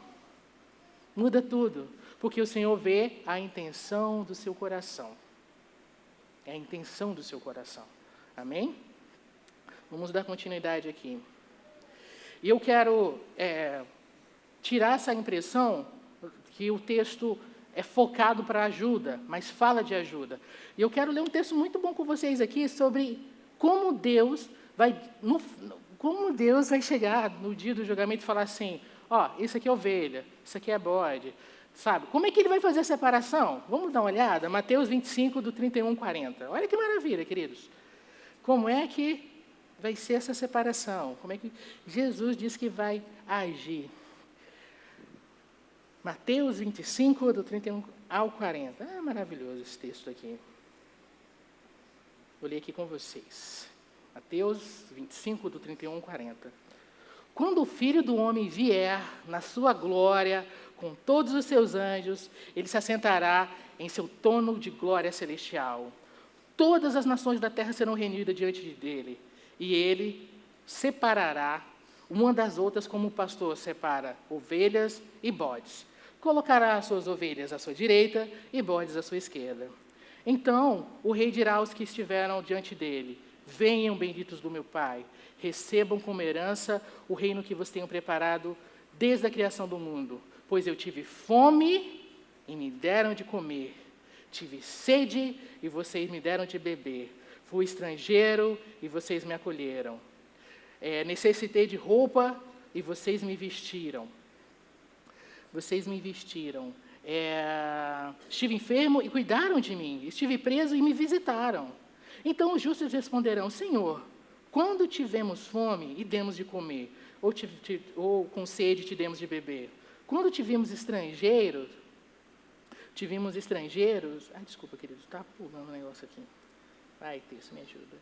Muda tudo. Porque o Senhor vê a intenção do seu coração. É a intenção do seu coração. Amém? Vamos dar continuidade aqui. E eu quero tirar essa impressão que o texto é focado para ajuda, mas fala de ajuda. E eu quero ler um texto muito bom com vocês aqui sobre como Deus vai chegar no dia do julgamento e falar assim, isso aqui é ovelha, isso aqui é bode, sabe? Como é que ele vai fazer a separação? Vamos dar uma olhada? Mateus 25, do 31 ao 40. Olha que maravilha, queridos. Como é que vai ser essa separação? Como é que Jesus diz que vai agir? Mateus 25, do 31 ao 40. Maravilhoso esse texto aqui. Vou ler aqui com vocês. Mateus 25, do 31 ao 40. Quando o Filho do Homem vier na sua glória, com todos os seus anjos, ele se assentará em seu trono de glória celestial. Todas as nações da terra serão reunidas diante dele, e ele separará uma das outras como o pastor separa ovelhas e bodes. Colocará as suas ovelhas à sua direita e bodes à sua esquerda. Então o rei dirá aos que estiveram diante dele, venham, benditos do meu Pai, recebam como herança o reino que vos tenho preparado desde a criação do mundo. Pois eu tive fome e me deram de comer, tive sede e vocês me deram de beber, fui estrangeiro e vocês me acolheram, necessitei de roupa e vocês me vestiram. Estive enfermo e cuidaram de mim, estive preso e me visitaram. Então os justos responderão, Senhor, quando tivemos fome e demos de comer, ou com sede te demos de beber? Quando tivemos estrangeiros... desculpa, querido, está pulando o negócio aqui. Texto, me ajuda.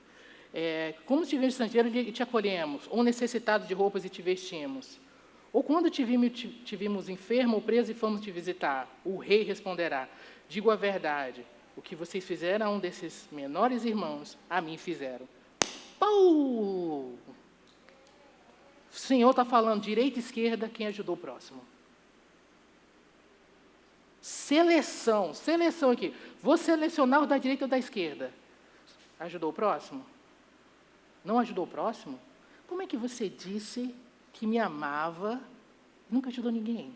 Como tivemos estrangeiros e te acolhemos, ou necessitados de roupas e te vestimos? Ou quando tivemos enfermo ou preso e fomos te visitar? O rei responderá, digo a verdade, o que vocês fizeram a um desses menores irmãos, a mim fizeram. O Senhor está falando direita e esquerda, quem ajudou o próximo. Seleção aqui. Vou selecionar o da direita ou da esquerda. Ajudou o próximo? Não ajudou o próximo? Como é que você disse que me amava, nunca ajudou ninguém.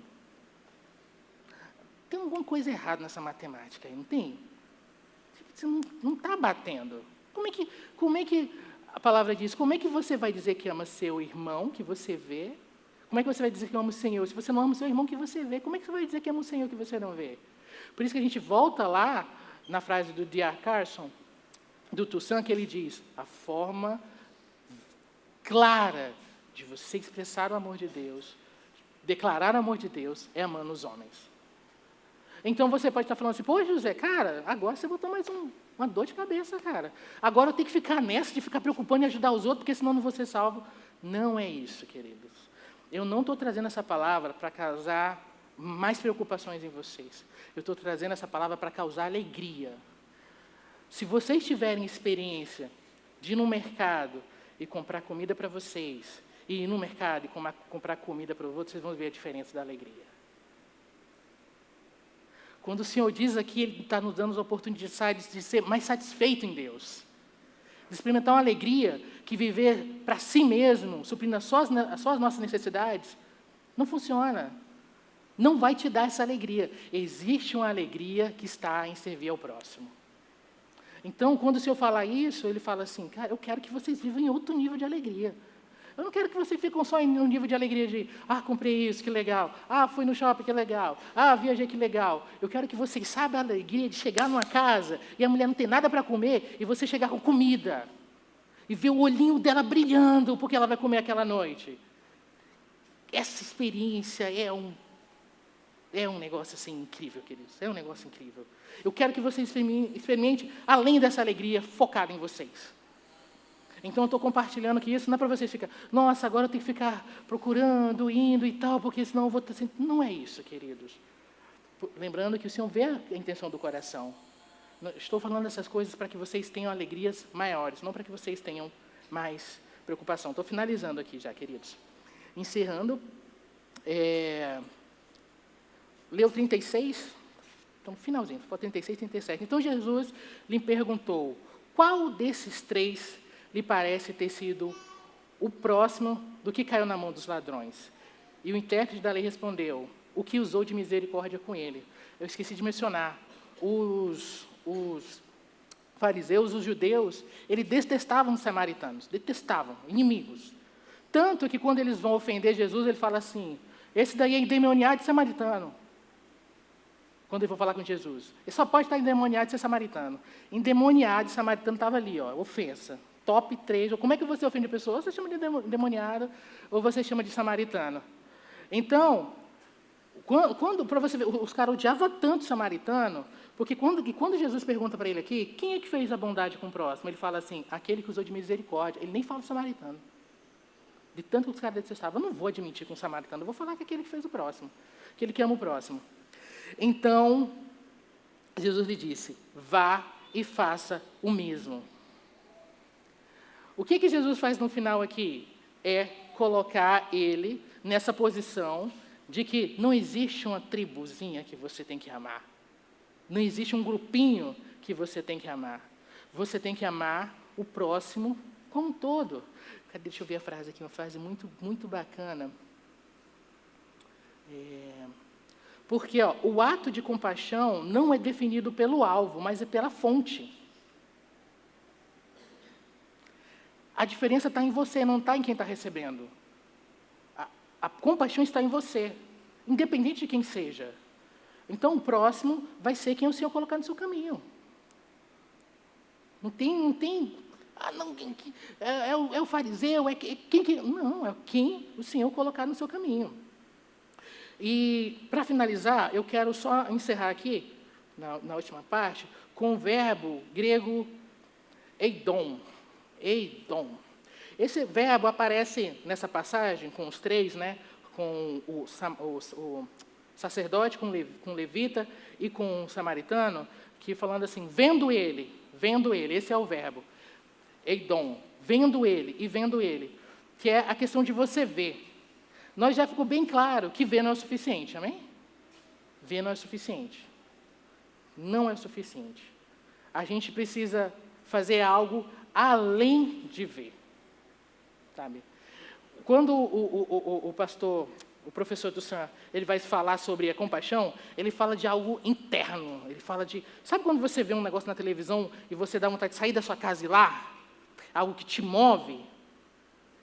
Tem alguma coisa errada nessa matemática aí, não tem? Você não está batendo. Como é que a palavra diz? Como é que você vai dizer que ama seu irmão, que você vê? Como é que você vai dizer que ama o Senhor? Se você não ama o seu irmão que você vê, como é que você vai dizer que ama o Senhor que você não vê? Por isso que a gente volta lá na frase do D.A. Carson, do Toussaint, que ele diz, a forma clara de você expressar o amor de Deus, declarar o amor de Deus, é amando os homens. Então você pode estar falando assim, pô, José, cara, agora você botou mais uma dor de cabeça, cara. Agora eu tenho que ficar nessa de ficar preocupando em ajudar os outros, porque senão eu não vou ser salvo. Não é isso, queridos. Eu não estou trazendo essa palavra para causar mais preocupações em vocês. Eu estou trazendo essa palavra para causar alegria. Se vocês tiverem experiência de ir no mercado e comprar comida para vocês, e ir no mercado e comprar comida para os outros, vocês vão ver a diferença da alegria. Quando o Senhor diz aqui, Ele está nos dando as oportunidades de ser mais satisfeito em Deus. De experimentar uma alegria que viver para si mesmo, suprindo só as nossas necessidades, não funciona. Não vai te dar essa alegria. Existe uma alegria que está em servir ao próximo. Então, quando o Senhor fala isso, Ele fala assim, cara, eu quero que vocês vivam em outro nível de alegria. Eu não quero que vocês fiquem só em um nível de alegria de, comprei isso, que legal. Fui no shopping, que legal. Viajei, que legal. Eu quero que vocês saibam a alegria de chegar numa casa e a mulher não tem nada para comer e você chegar com comida. E ver o olhinho dela brilhando porque ela vai comer aquela noite. Essa experiência é um negócio assim incrível, queridos. É um negócio incrível. Eu quero que vocês experimentem, além dessa alegria, focada em vocês. Então, eu estou compartilhando que isso não é para vocês ficar, nossa, agora eu tenho que ficar procurando, indo e tal, porque senão eu vou estar assim. Não é isso, queridos. Lembrando que o Senhor vê a intenção do coração. Estou falando essas coisas para que vocês tenham alegrias maiores, não para que vocês tenham mais preocupação. Estou finalizando aqui já, queridos. Encerrando. Leu 36, então no finalzinho, 36, 37. Então, Jesus lhe perguntou, qual desses três lhe parece ter sido o próximo do que caiu na mão dos ladrões? E o intérprete da lei respondeu, o que usou de misericórdia com ele. Eu esqueci de mencionar, os fariseus, os judeus, eles detestavam os samaritanos, detestavam, inimigos. Tanto que quando eles vão ofender Jesus, ele fala assim, esse daí é endemoniado de samaritano. Quando ele for falar com Jesus. Ele só pode estar endemoniado de ser samaritano. Endemoniado de samaritano estava ali, ofensa. Top 3, ou como é que você ofende a pessoa? Ou você chama de endemoniado, ou você chama de samaritano. Então, para você ver, os caras odiavam tanto o samaritano, porque quando Jesus pergunta para ele aqui, quem é que fez a bondade com o próximo? Ele fala assim, aquele que usou de misericórdia. Ele nem fala do samaritano. De tanto que os caras detestavam, eu não vou admitir com o samaritano, eu vou falar que aquele que fez o próximo, aquele que ama o próximo. Então, Jesus lhe disse, vá e faça o mesmo. O que Jesus faz no final aqui? É colocar ele nessa posição de que não existe uma tribuzinha que você tem que amar. Não existe um grupinho que você tem que amar. Você tem que amar o próximo como um todo. Deixa eu ver a frase aqui, uma frase muito, muito bacana. Porque o ato de compaixão não é definido pelo alvo, mas é pela fonte. A diferença está em você, não está em quem está recebendo. A compaixão está em você, independente de quem seja. Então, o próximo vai ser quem o Senhor colocar no seu caminho. Não tem é o fariseu, não, é quem o Senhor colocar no seu caminho. E, para finalizar, eu quero só encerrar aqui, na última parte, com o verbo grego eidom. Eidom. Esse verbo aparece nessa passagem com os três, com o sacerdote, com o levita e com o samaritano, que falando assim, vendo ele, esse é o verbo, eidom, vendo ele, que é a questão de você ver. Nós já ficou bem claro que ver não é suficiente, amém? Ver não é suficiente. Não é suficiente. A gente precisa fazer algo além de ver, sabe? Quando o pastor, o professor do Sam, ele vai falar sobre a compaixão, ele fala de algo interno. Ele fala de... Sabe quando você vê um negócio na televisão e você dá vontade de sair da sua casa e ir lá? Algo que te move?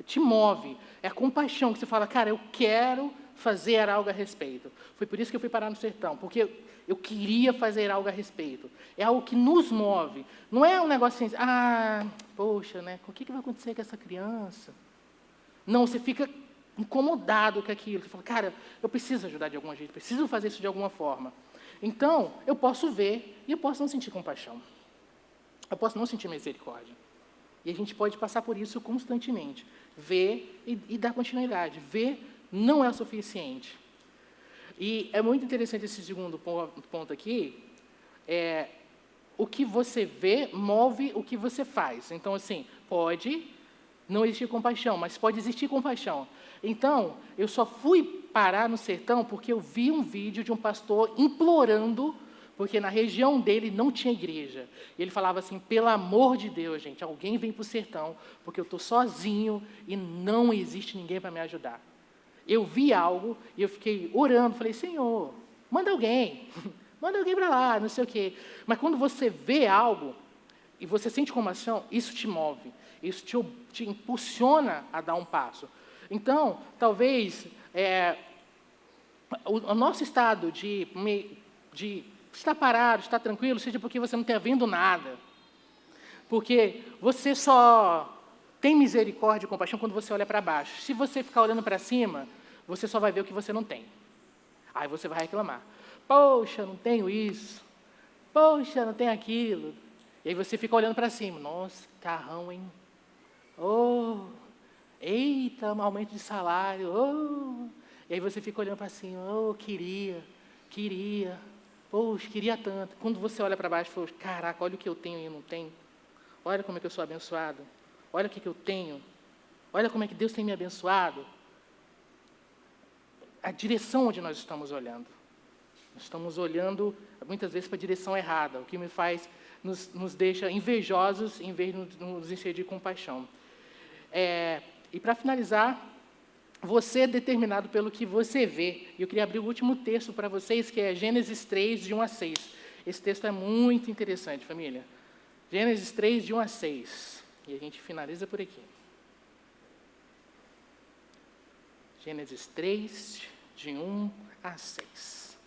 Te move. É a compaixão que você fala, cara, eu quero fazer algo a respeito. Foi por isso que eu fui parar no sertão, porque eu queria fazer algo a respeito. É algo que nos move. Não é um negócio assim, poxa, né? O que vai acontecer com essa criança? Não, você fica incomodado com aquilo. Você fala, cara, eu preciso ajudar de algum jeito, preciso fazer isso de alguma forma. Então, eu posso ver e eu posso não sentir compaixão. Eu posso não sentir misericórdia. E a gente pode passar por isso constantemente. Ver e dar continuidade. Ver não é o suficiente. E é muito interessante esse segundo ponto aqui. O que você vê move o que você faz. Então, assim, pode não existir compaixão, mas pode existir compaixão. Então, eu só fui parar no sertão porque eu vi um vídeo de um pastor implorando, porque na região dele não tinha igreja. E ele falava assim, pelo amor de Deus, gente, alguém vem para o sertão, porque eu estou sozinho e não existe ninguém para me ajudar. Eu vi algo e eu fiquei orando, falei, Senhor, manda alguém para lá, não sei o quê. Mas quando você vê algo e você sente compaixão, isso te move, isso te impulsiona a dar um passo. Então, talvez o nosso estado de estar parado, estar tranquilo, seja porque você não está vendo nada. Porque você só tem misericórdia e compaixão quando você olha para baixo. Se você ficar olhando para cima, você só vai ver o que você não tem. Aí você vai reclamar. Poxa, não tenho isso. Poxa, não tenho aquilo. E aí você fica olhando para cima. Nossa, carrão, hein? Oh, eita, aumento de salário. Oh. E aí você fica olhando para cima. Oh, queria. Poxa, queria tanto. Quando você olha para baixo, fala, caraca, olha o que eu tenho e eu não tenho. Olha como é que eu sou abençoado. Olha o que eu tenho. Olha como é que Deus tem me abençoado. A direção onde nós estamos olhando. Nós estamos olhando, muitas vezes, para a direção errada, o que nos deixa invejosos, em vez de nos encher de compaixão. E, para finalizar, você é determinado pelo que você vê. E eu queria abrir o último texto para vocês, que é Gênesis 3, de 1 a 6. Esse texto é muito interessante, família. Gênesis 3, de 1 a 6. E a gente finaliza por aqui. Gênesis 3, de 1 a 6.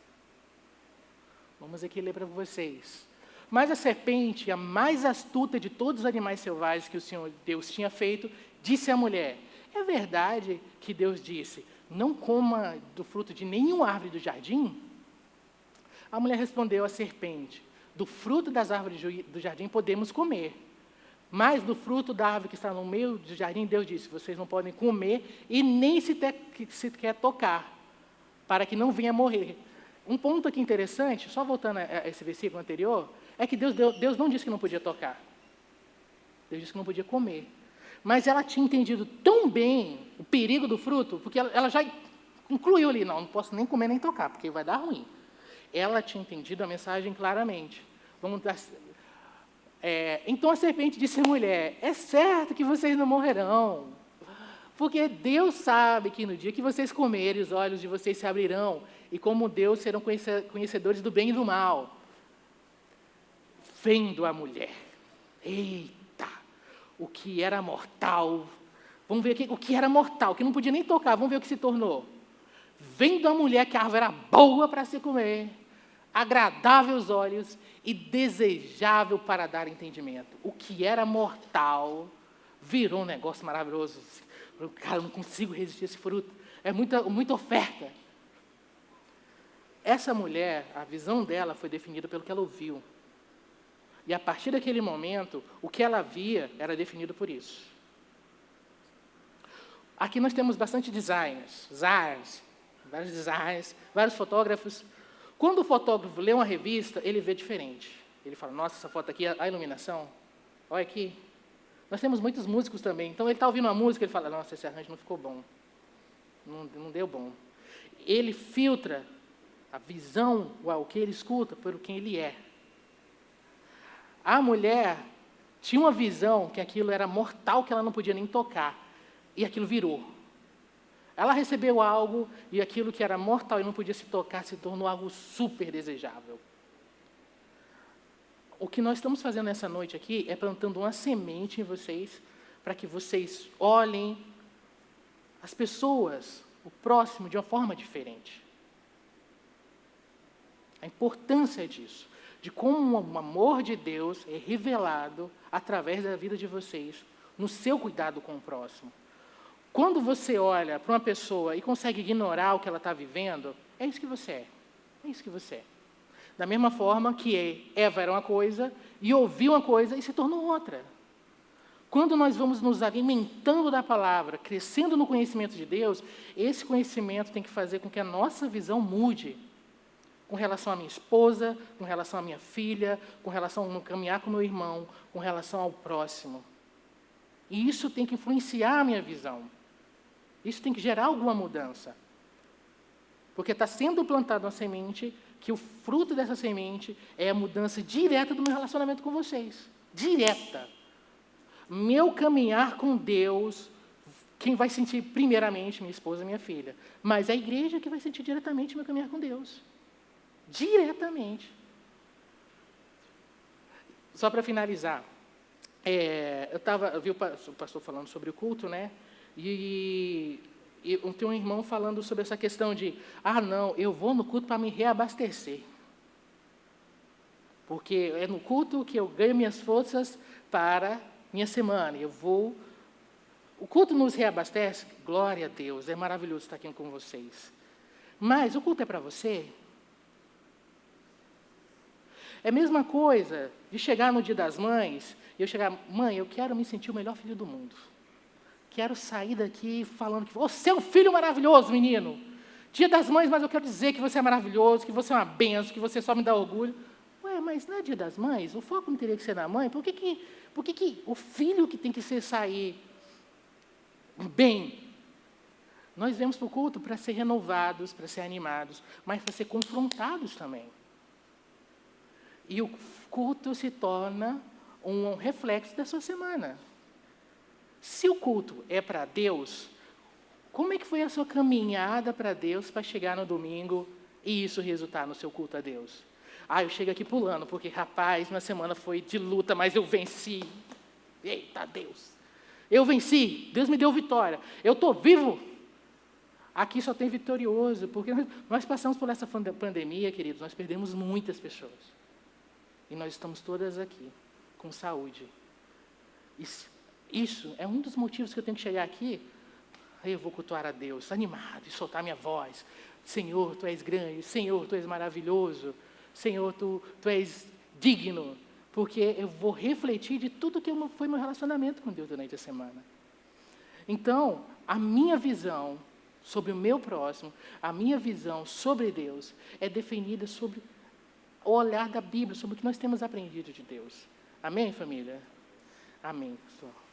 Vamos aqui ler para vocês. Mas a serpente, a mais astuta de todos os animais selvagens que o Senhor Deus tinha feito, disse à mulher, é verdade que Deus disse, não coma do fruto de nenhuma árvore do jardim? A mulher respondeu à serpente, do fruto das árvores do jardim podemos comer. Mas do fruto da árvore que está no meio do jardim, Deus disse, vocês não podem comer e nem sequer tocar, para que não venha morrer. Um ponto aqui interessante, só voltando a esse versículo anterior, é que Deus não disse que não podia tocar. Deus disse que não podia comer. Mas ela tinha entendido tão bem o perigo do fruto, porque ela já incluiu ali, não posso nem comer nem tocar, porque vai dar ruim. Ela tinha entendido a mensagem claramente. Então a serpente disse à mulher, é certo que vocês não morrerão, porque Deus sabe que no dia que vocês comerem, os olhos de vocês se abrirão, e como Deus serão conhecedores do bem e do mal. Vendo a mulher, eita, o que era mortal, vamos ver aqui, o que era mortal, que não podia nem tocar, vamos ver o que se tornou. Vendo a mulher que a árvore era boa para se comer, agradável aos olhos e desejável para dar entendimento. O que era mortal virou um negócio maravilhoso. Cara, eu não consigo resistir a esse fruto. É muita oferta. Essa mulher, a visão dela foi definida pelo que ela ouviu. E a partir daquele momento, o que ela via era definido por isso. Aqui nós temos bastante designers, vários designers, vários fotógrafos. Quando o fotógrafo lê uma revista, ele vê diferente. Ele fala, nossa, essa foto aqui, a iluminação, olha aqui. Nós temos muitos músicos também. Então, ele está ouvindo uma música, ele fala, nossa, esse arranjo não ficou bom. Não deu bom. Ele filtra a visão, o que ele escuta, por quem ele é. A mulher tinha uma visão que aquilo era mortal, que ela não podia nem tocar. E aquilo virou. Ela recebeu algo e aquilo que era mortal e não podia se tocar se tornou algo super desejável. O que nós estamos fazendo nessa noite aqui é plantando uma semente em vocês para que vocês olhem as pessoas, o próximo, de uma forma diferente. A importância disso, de como o amor de Deus é revelado através da vida de vocês, no seu cuidado com o próximo. Quando você olha para uma pessoa e consegue ignorar o que ela está vivendo, é isso que você é. É isso que você é. Da mesma forma que Eva era uma coisa, e ouviu uma coisa e se tornou outra. Quando nós vamos nos alimentando da palavra, crescendo no conhecimento de Deus, esse conhecimento tem que fazer com que a nossa visão mude. Com relação à minha esposa, com relação à minha filha, com relação a caminhar com o meu irmão, com relação ao próximo. E isso tem que influenciar a minha visão. Isso tem que gerar alguma mudança. Porque está sendo plantada uma semente, que o fruto dessa semente é a mudança direta do meu relacionamento com vocês. Direta. Meu caminhar com Deus, quem vai sentir primeiramente, minha esposa e minha filha. Mas a igreja que vai sentir diretamente meu caminhar com Deus. Diretamente. Só para finalizar, eu vi o pastor falando sobre o culto, né? E tem um irmão falando sobre essa questão de, não, eu vou no culto para me reabastecer. Porque é no culto que eu ganho minhas forças para minha semana. O culto nos reabastece, glória a Deus, é maravilhoso estar aqui com vocês. Mas o culto é para você? É a mesma coisa de chegar no Dia das Mães, e eu chegar, mãe, eu quero me sentir o melhor filho do mundo. Quero sair daqui falando que você é um filho maravilhoso, menino. Dia das Mães, mas eu quero dizer que você é maravilhoso, que você é uma benção, que você só me dá orgulho. Mas não é Dia das Mães? O foco não teria que ser na mãe? Por que o filho que tem que sair bem? Nós viemos para o culto para ser renovados, para ser animados, mas para ser confrontados também. E o culto se torna um reflexo da sua semana. Se o culto é para Deus, como é que foi a sua caminhada para Deus para chegar no domingo e isso resultar no seu culto a Deus? Eu chego aqui pulando, porque, rapaz, minha semana foi de luta, mas eu venci. Eita, Deus! Eu venci, Deus me deu vitória. Eu estou vivo. Aqui só tem vitorioso, porque nós passamos por essa pandemia, queridos, nós perdemos muitas pessoas. E nós estamos todas aqui, com saúde. Isso é um dos motivos que eu tenho que chegar aqui. Eu vou cultuar a Deus, animado, e soltar minha voz. Senhor, Tu és grande. Senhor, Tu és maravilhoso. Senhor, tu és digno. Porque eu vou refletir de tudo que foi meu relacionamento com Deus durante a semana. Então, a minha visão sobre o meu próximo, a minha visão sobre Deus, é definida sobre o olhar da Bíblia, sobre o que nós temos aprendido de Deus. Amém, família? Amém, pessoal.